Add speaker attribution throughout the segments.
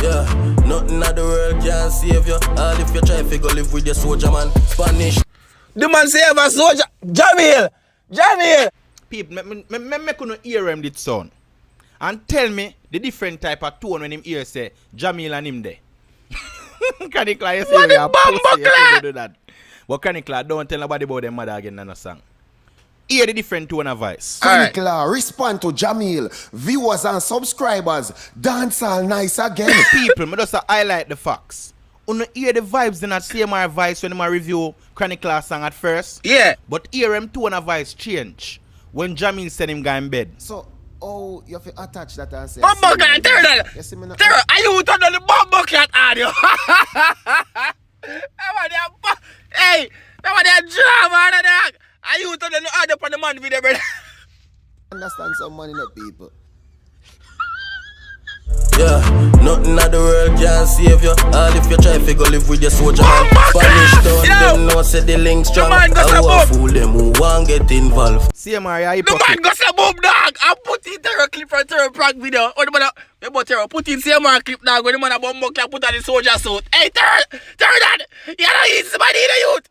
Speaker 1: Yeah, nothing at the world can save you. All if you try to go live with your soldier man. Spanish. The man say ever soldier. Jahmiel.
Speaker 2: People, me couldn't hear him this sound. And tell me the different type of tone when him hear say Jahmiel and him there. Canicla, you say we are pussy if you do that. But Canicla, don't tell nobody about them mother again in the song. Hear the different tone of voice.
Speaker 3: Canicla, respond to Jahmiel. Viewers and subscribers. Dance all nice again.
Speaker 2: People, me just highlight the facts. You hear the vibes in that CMR voice when I review Canicla song at first.
Speaker 1: Yeah.
Speaker 2: But hear him tone of voice change when Jahmiel send him go in bed.
Speaker 3: So, oh, you have to attach that and say.
Speaker 1: Bumbleclat, Terro. Terro, are you turn on the Bumbleclat audio? Hey, that was that drama, dog. Are you turn on the audio on the man video, brother?
Speaker 3: Understand some money, no people.
Speaker 1: Yeah, nothing at the world can save you. All if you try to go live with your soldier man. Spanish town, them know say the link strong. I won't fool them who won't get involved.
Speaker 2: CMR, yeah,
Speaker 1: the man goes a boom, dog. I put in Terro clip from Terro prank video. Oh, the man, Terro, put in CMR clip, dog. When the man a Bumbleclat put on the soldier suit. Hey, Terro, dad, you know he's somebody in the youth.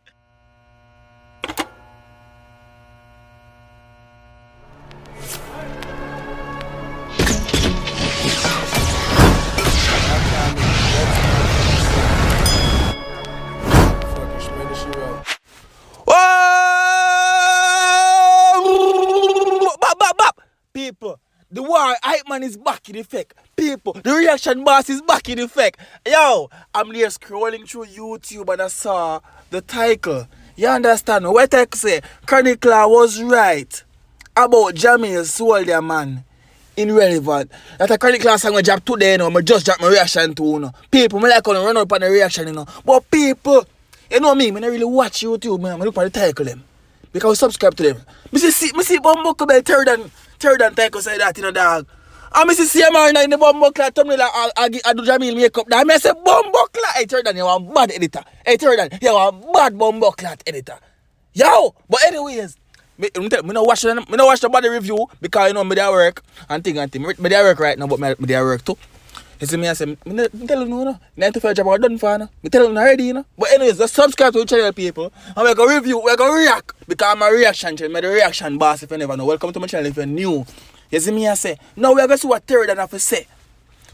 Speaker 1: People, the war hype man is back in effect. People, the reaction boss is back in effect. Yo, I'm there scrolling through YouTube and I saw the title. You understand what I say? Canicla was right about Jahmiel's soldier man. Irrelevant. That a Canicla song I drop today, you know. I just drop my reaction to, you know. People, I like to run up on the reaction, you know. But people, you know me, I don't really watch YouTube, man. I look at the title them. Because I subscribe to them. I see Bumbleclat Terro than Tyrekejt say that, you know, dog. And I see CMR in the Bumbleclat thumbnail, I do Jahmiel makeup. And I say, Bumbleclat, hey, Terro, you are a bad editor. Hey, Terro, you are a bad Bumbleclat editor. Yo, but anyways, I don't watch the body review because, you know, I do work and thing. I do work right now, but I do work too. You see me, I say, I tell you, you know, 9 to 5 job are done for, you know. I tell you already, you know. But anyways, just subscribe to the channel, people. And we're going to review, we're going to react. Because I'm a reaction channel, I'm the reaction boss if you never know. Welcome to my channel if you're new. You see me, I say, now we're going to see what Terro have to say.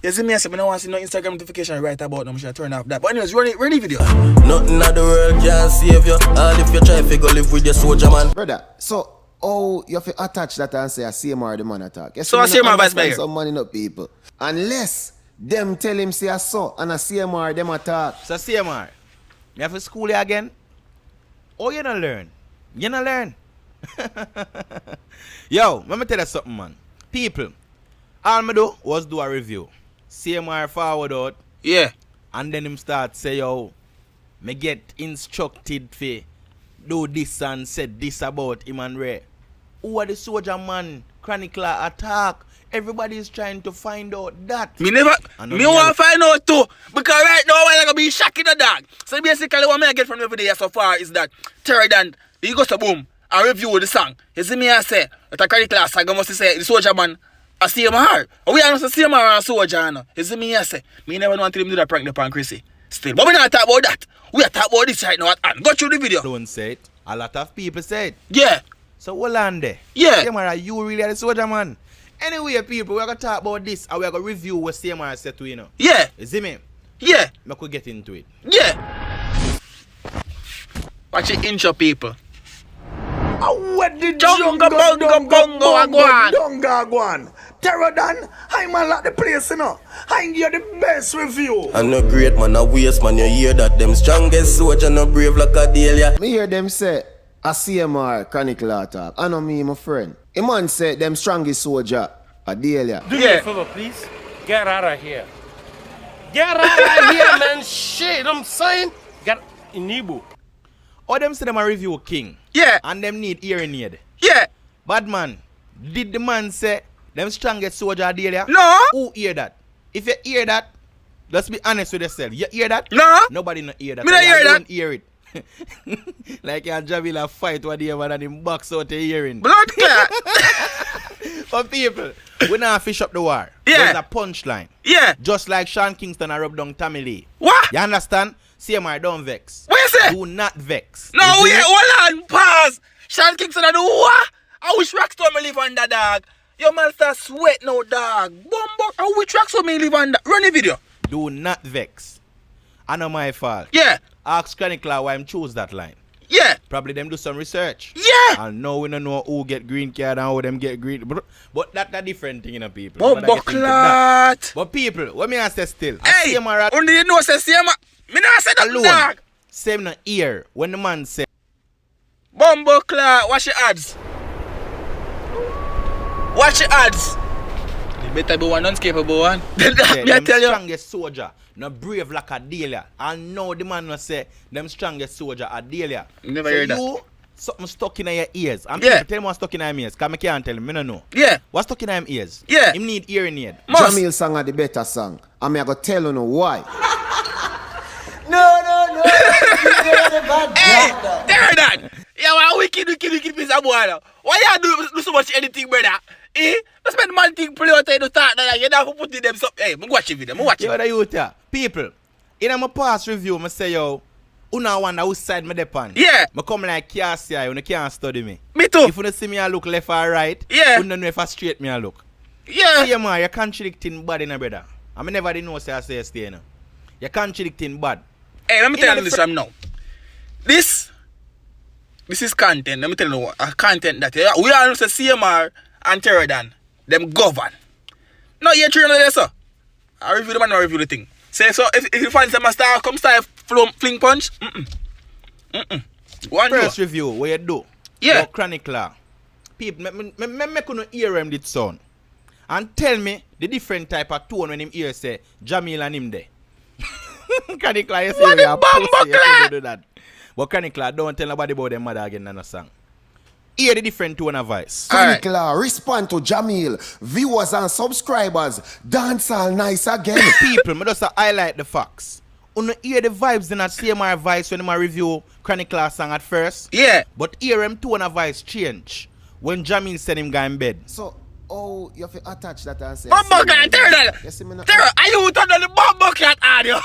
Speaker 1: You see me, I say, I don't want to see no Instagram notification right about them. I should turn off that. But anyways, run the video. Nothing at the world can save you. All if you try to go live with your soldier man.
Speaker 3: Brother, so, oh, you have to attach that and say, I CMR the man attack.
Speaker 1: So I CMR vice mayor.
Speaker 3: Some money, no people. Unless them tell him say I saw and a CMR them attack.
Speaker 2: So CMR, you have to school you again? Oh, you don't learn. You don't learn. Yo, let me tell you something, man. People, all I do was do a review. CMR forward out.
Speaker 1: Yeah.
Speaker 2: And then him start say, yo, me get instructed to do this and said this about him and Ray. Who are the soldier man? Canicla attack. Everybody is trying to find out that.
Speaker 1: Me want to find out too. Because right now I'm going to be shocking the dog. So basically what I get from the video so far is that Terro, he goes to boom and review the song. You see me, I say, that a Canicla song, I must say, the soldier man, a CMR. We are not a CMR and a soldier, you know. You see me, I say, me never want to him do that prank upon Chrissy. Still, but we not talk about that. We are talking about this right now and go through the video.
Speaker 2: Don't say it. A lot of people say it.
Speaker 1: Yeah.
Speaker 2: So hold on there.
Speaker 1: Yeah.
Speaker 2: CMR, you really are the soldier man. Anyway, people, we're going to talk about this and we're going to review what CMR said to you know.
Speaker 1: Yeah.
Speaker 2: You see me?
Speaker 1: Yeah.
Speaker 2: I could get into it.
Speaker 1: Yeah. Watch it intro, people.
Speaker 4: What the
Speaker 1: Jungle
Speaker 4: go on. Terro done, I'm a lot the place, you know. I give you the best review.
Speaker 1: I'm no great man, a waste man, you hear that. Them strongest soldier, no brave like a Delia.
Speaker 3: Me hear them say, a CMR Canicla attack. I know me, my friend. A man say, them strongest soldier, a Delia.
Speaker 5: Do me a favor, please. Get out of here. Get out of here, man. Shit, I'm saying. Get in Ibu.
Speaker 2: Or them say them a review king.
Speaker 1: Yeah.
Speaker 2: And them need hearing aid.
Speaker 1: Yeah.
Speaker 2: Bad man, did the man say them strongest soldier are there?
Speaker 1: No.
Speaker 2: Who hear that? If you hear that, let's be honest with yourself. You hear that?
Speaker 1: No.
Speaker 2: Nobody not hear that.
Speaker 1: Me not hear that.
Speaker 2: Don't hear it. Like you and Jahmiel a fight whatever and him box out the hearing.
Speaker 1: Blood clot.
Speaker 2: For people, we now fish up the war.
Speaker 1: Yeah.
Speaker 2: There's a punchline.
Speaker 1: Yeah.
Speaker 2: Just like Sean Kingston and rub down Tommy Lee.
Speaker 1: What?
Speaker 2: You understand? CMR, don't vex.
Speaker 1: What you say?
Speaker 2: Do not vex.
Speaker 1: No,
Speaker 2: You
Speaker 1: wait,
Speaker 2: see?
Speaker 1: hold on, pause. Sean Kingston, I do what? I wish Rockstar me live on that dog. Your man start sweat now, dog. Bumbo, I wish Rockstar me live on that. Run the video.
Speaker 2: Do not vex. I know my fault.
Speaker 1: Yeah.
Speaker 2: Ask Chronicler why I'm choose that line.
Speaker 1: Yeah.
Speaker 2: Probably them do some research.
Speaker 1: Yeah.
Speaker 2: And now we don't know who get green card and how them get green. But that's a different thing, you know, people.
Speaker 1: Bumbo clot.
Speaker 2: But people, what me ask still?
Speaker 1: Hey,
Speaker 2: CMR
Speaker 1: only you know say CMR. Me not say that,
Speaker 2: alone.
Speaker 1: dog.
Speaker 2: Same no ear when the man say.
Speaker 1: Bumbo clot, watch your ads. Watch your ads. You better be one unscapable one.
Speaker 2: Say,
Speaker 1: Me I
Speaker 2: them
Speaker 1: tell you.
Speaker 2: strongest soldier, no brave like a dealer. And now the man no say them strongest soldier a dealer.
Speaker 1: Never
Speaker 2: so
Speaker 1: heard that.
Speaker 2: you something stuck in your ears. And
Speaker 1: Yeah.
Speaker 2: people tell him what's stuck in your ears. Cause I can't tell him, I don't know.
Speaker 1: Yeah.
Speaker 2: What's stuck in your ears?
Speaker 1: Yeah.
Speaker 2: Him need hearing aid.
Speaker 1: Must.
Speaker 3: Jahmiel song are the better song. And me I go tell you know why.
Speaker 1: Hey, there that. Yeah, well, wicked piece of boy now. Why you do so much anything, brother? Eh? Let's spend man thing play out there to start that. You don't put in them stuff. Hey, me watch the video. Me watch
Speaker 2: Yo,
Speaker 1: it.
Speaker 2: the youth here. People, in my past review, I say, yo, una wonder which side me depend.
Speaker 1: Yeah.
Speaker 2: I come like Cassia, you can't study me.
Speaker 1: Me too.
Speaker 2: If you don't see me, I look left or right.
Speaker 1: Yeah.
Speaker 2: You don't know if I straight me, I look.
Speaker 1: Yeah.
Speaker 2: See, man, you're contradicting bad in a brother. I never did know say I say stay now. You're contradicting bad.
Speaker 1: Hey, let me
Speaker 2: You know
Speaker 1: tell you
Speaker 2: the
Speaker 1: this from now. This is content. Let me tell you what content that we are also CMR and Terro them govern. No, you're true on this, sir. I review the man, I review the thing. Say so if you find some star, come start fling punch. One
Speaker 2: First
Speaker 1: go.
Speaker 2: review, what you do?
Speaker 1: Yeah.
Speaker 2: Your chronicler. People, me couldn't hear him this sound. And tell me the different type of tone when him hear say Jahmiel and him there. Chronicler, you say
Speaker 1: What
Speaker 2: you
Speaker 1: the
Speaker 2: a pussy
Speaker 1: bumbo
Speaker 2: if you
Speaker 1: clat?
Speaker 2: do that. But Chronicler, don't tell nobody about them mother again in a song. Hear the different tone of voice.
Speaker 1: Alright.
Speaker 3: Chronicler, respond to Jahmiel. Viewers and subscribers. Dance all nice again.
Speaker 2: People, me just highlight the facts. You hear the vibes in that CMR voice when I review Chronicler song at first.
Speaker 1: Yeah.
Speaker 2: But hear him tone of voice change when Jahmiel said him go in bed.
Speaker 3: So, oh, you have to attach that and say.
Speaker 1: Bumbo clat, Terro that.
Speaker 3: You see me now?
Speaker 1: Terro, are you turn on the bumbo clat audio?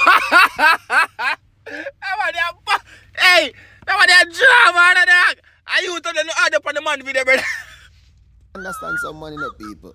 Speaker 1: Hey, that was that drama, dog. Are you turn on the audio on the man video, brother?
Speaker 3: Understand some money, no people.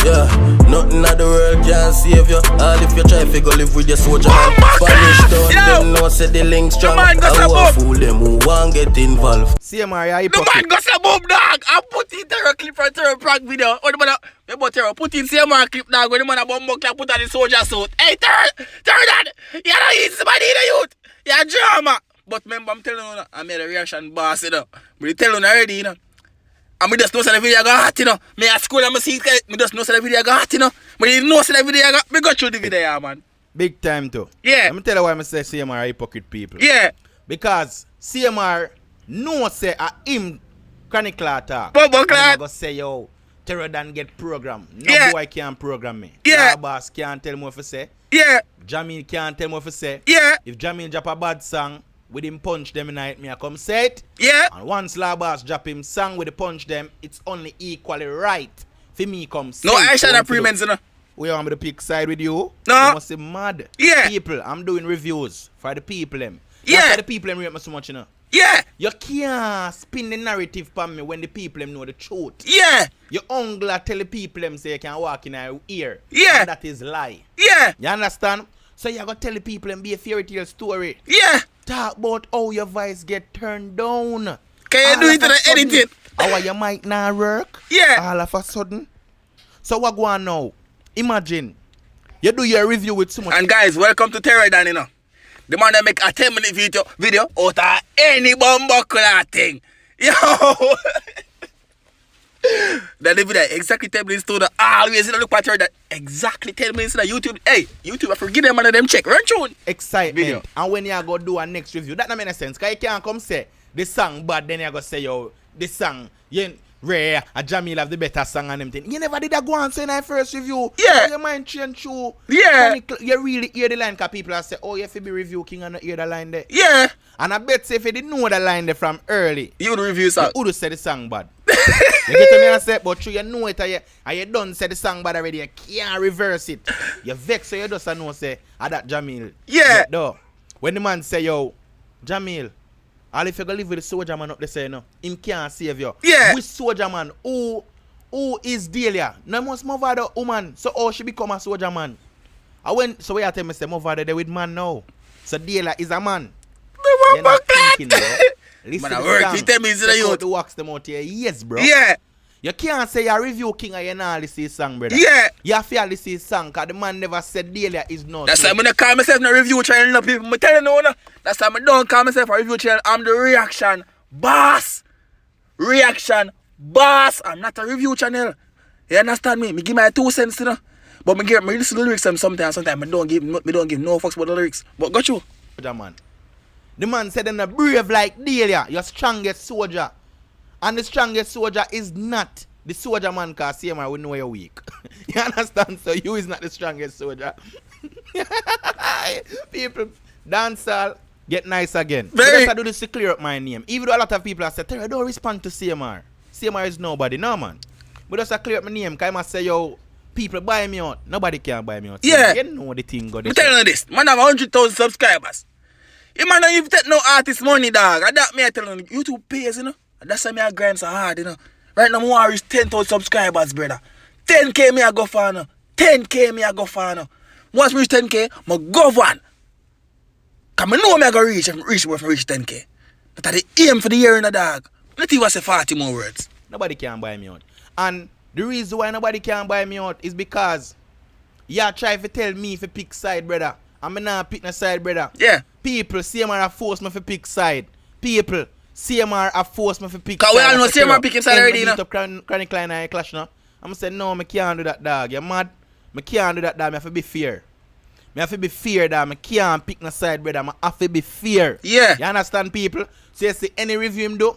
Speaker 6: Yeah, nothing in the world can save you. All if you try to go live with your soldier man. Spanish down, them know say the link strong.
Speaker 1: man got
Speaker 6: I
Speaker 1: some
Speaker 6: want
Speaker 1: boom.
Speaker 6: fool them who want get involved.
Speaker 2: CMR, you
Speaker 1: The man
Speaker 2: hypocrite.
Speaker 1: got some boom, dog. I put in Terro clip from Terro prank video. Oh, the man, about Terro, put in CMR clip, dog. When the man a bumbo clat put on the soldier suit. Hey, Terro, that. You don't eat somebody in the youth. You're drama. But remember, I'm telling you, I made a reaction boss, you know. But I tell you already, you know. And me just know say the video got hot, you know. Me at school and me see it, me just know say the video got hot, you know. But you know say the video got, me go through the video, yeah, man.
Speaker 2: Big time too.
Speaker 1: Yeah.
Speaker 2: Let me tell you why I say CMR are hypocrite people.
Speaker 1: Yeah.
Speaker 2: Because CMR no say a him chronicler talk.
Speaker 1: Bumbo clat.
Speaker 2: I'm gonna say yo, Terro Dan get program. No
Speaker 1: Yeah.
Speaker 2: boy can't program me.
Speaker 1: Yeah.
Speaker 2: Boss can't tell me what to say.
Speaker 1: Yeah.
Speaker 2: Jahmiel can't tell me what to say.
Speaker 1: Yeah.
Speaker 2: If Jahmiel drop a bad song, with him punch them night, me I come say it.
Speaker 1: Yeah.
Speaker 2: And once Labas drop him song with the punch them, it's only equally right for me come say
Speaker 1: No,
Speaker 2: it.
Speaker 1: I shall
Speaker 2: What
Speaker 1: not
Speaker 2: to do.
Speaker 1: pre-mens, you know.
Speaker 2: We want me to pick side with you?
Speaker 1: No.
Speaker 2: You must be mad.
Speaker 1: Yeah.
Speaker 2: People, I'm doing reviews for the people them.
Speaker 1: Yeah.
Speaker 2: That's why the people them rate me so much, you know.
Speaker 1: Yeah.
Speaker 2: You can't spin the narrative for me when the people them know the truth.
Speaker 1: Yeah.
Speaker 2: Your uncle tell the people them say you can walk in our ear.
Speaker 1: Yeah.
Speaker 2: And that is lie.
Speaker 1: Yeah.
Speaker 2: You understand? So you gotta tell the people them be a fairy tale story.
Speaker 1: Yeah.
Speaker 2: Talk about how your voice get turned down.
Speaker 1: Can you
Speaker 2: All
Speaker 1: do
Speaker 2: of
Speaker 1: it to
Speaker 2: a
Speaker 1: the
Speaker 2: sudden,
Speaker 1: editing?
Speaker 2: How your mic not work?
Speaker 1: Yeah.
Speaker 2: All of a sudden. So what go on now? Imagine you do your review with so much.
Speaker 1: And guys, welcome to Terro Dan, you know. The man that make a 10-minute video out of any bumbo clat thing. Yo. That the video exactly 10 minutes to the always you know, look at Terro Dan. Exactly 10 minutes to the YouTube. Hey, YouTube, I forget them and them check. Run tune.
Speaker 2: Excitement.
Speaker 1: Video.
Speaker 2: And when you go do a next review, that don't make sense. Because you can't come say the song bad, then you go say, yo, this song, you rare, a Jahmiel have the better song and them thing. You never did that go and say in that first review.
Speaker 1: Yeah.
Speaker 2: Your mind change through.
Speaker 1: Yeah.
Speaker 2: You really hear the line because people are say, oh, you have to be review king and not hear the line there.
Speaker 1: Yeah.
Speaker 2: And I bet say if you didn't know the line there from early,
Speaker 1: You would review song.
Speaker 2: you would have said the song bad. You get me and say, but you know it and you done say the song bad already, you can't reverse it. You vex so you just know say, that Jahmiel.
Speaker 1: Yeah.
Speaker 2: Though. When the man say, yo, Jahmiel, all if you go live with the soldier man up there say, no, him can't save you.
Speaker 1: Yeah.
Speaker 2: Which soldier man? Who is Delia? No must move out the woman. So how she become a soldier man? So where I tell me say move out there with man now. So Delia is a man. You're not thinking, bro. Listen
Speaker 1: Man,
Speaker 2: to
Speaker 1: work.
Speaker 2: the song.
Speaker 1: You tell me it's the
Speaker 2: Check out
Speaker 1: youth.
Speaker 2: the wax them out here. Yes, bro.
Speaker 1: Yeah.
Speaker 2: You can't say you're a review king and you're not listen to his song, brother.
Speaker 1: Yeah.
Speaker 2: You have to listen to his song because the man never said Delia is not.
Speaker 1: That's why I'm gonna call myself a review channel, no people. I'm telling you, no. That's why I don't call myself a review channel. I'm the reaction boss. Reaction boss. I'm not a review channel. You understand me? Me give my 2 cents, you know. But me listen to the lyrics sometimes. Sometimes I don't give no fucks about the lyrics. But got you.
Speaker 2: Soldier man. The man said, "I'm brave like Delia, your strongest soldier." And the strongest soldier is not the soldier man because CMR will know you're weak. You understand? So you is not the strongest soldier. People, dancehall, get nice again.
Speaker 1: Very.
Speaker 2: I do this to clear up my name. Even though a lot of people have said, Terro, don't respond to CMR. CMR is nobody. No, man. But just to clear up my name because I must say, yo, people buy me out. Nobody can buy me out.
Speaker 1: Yeah.
Speaker 2: You know the thing.
Speaker 1: I'm telling you this. Man have 100,000 subscribers. You man don't even take no artist money, dog. And that me I telling you, YouTube pays, you know. And that's why me I grind so hard, you know. Right now, I reach 10,000 subscribers, brother. 10K me I go for now. 10K me I go for now. Once we reach 10K, I go one. Because I know me I go reach 10K. That's the aim for the year in the dog. Not even say 40 more words.
Speaker 2: Nobody can buy me out. And the reason why nobody can buy me out is because you try to tell me if you pick side, brother. I'm not pick no side, brother.
Speaker 1: Yeah.
Speaker 2: People, CMR have forced me to pick side. People, CMR have forced me to pick
Speaker 1: Because
Speaker 2: side.
Speaker 1: we all know CMR picking side already, you know.
Speaker 2: Chronic line and clash now. I'm saying, no, I can't do that, dog. You're mad? I can't do that, dog. I have to be fair. I have to be fair, dog. I can't pick no side, brother. I have to be fair.
Speaker 1: Yeah.
Speaker 2: You understand, people? So you see, any review him do,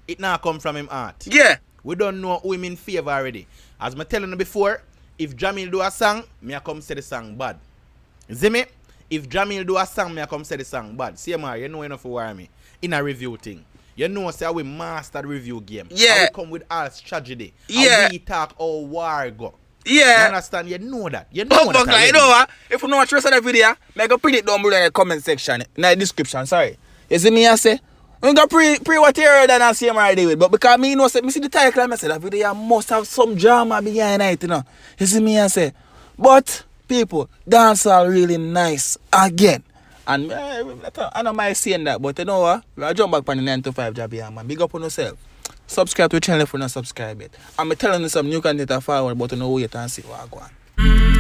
Speaker 2: it now come from him heart.
Speaker 1: Yeah.
Speaker 2: We don't know who him in favor already. As I telling you before, if Jahmiel do a song, me I come say the song bad. You see me? If Jahmiel do a song, me I come say the song bad. CMR, you know enough to worry me. In a review thing. You know say we master the review game.
Speaker 1: Yeah.
Speaker 2: And we come with all strategy.
Speaker 1: Yeah.
Speaker 2: And we talk how war go.
Speaker 1: Yeah.
Speaker 2: You understand? You know that. You know
Speaker 1: Oh,
Speaker 2: that.
Speaker 1: but you know what? If you know what the rest of the video, I go print it down below in the comment section. In the description, sorry. You see me I say? I'm going to pre what Terro than I CMR do with. But because me know, me see the title, I say that video must have some drama behind it, you know. You see me I say? But, people, dancehall really nice again. And I don't mind saying that, but you know what? We'll jump back on the 9 to 5 job here, man. Big up on yourself. Subscribe to the channel if you're not subscribed yet. I'm telling you some new content to forward, but you know wait and see what I go on.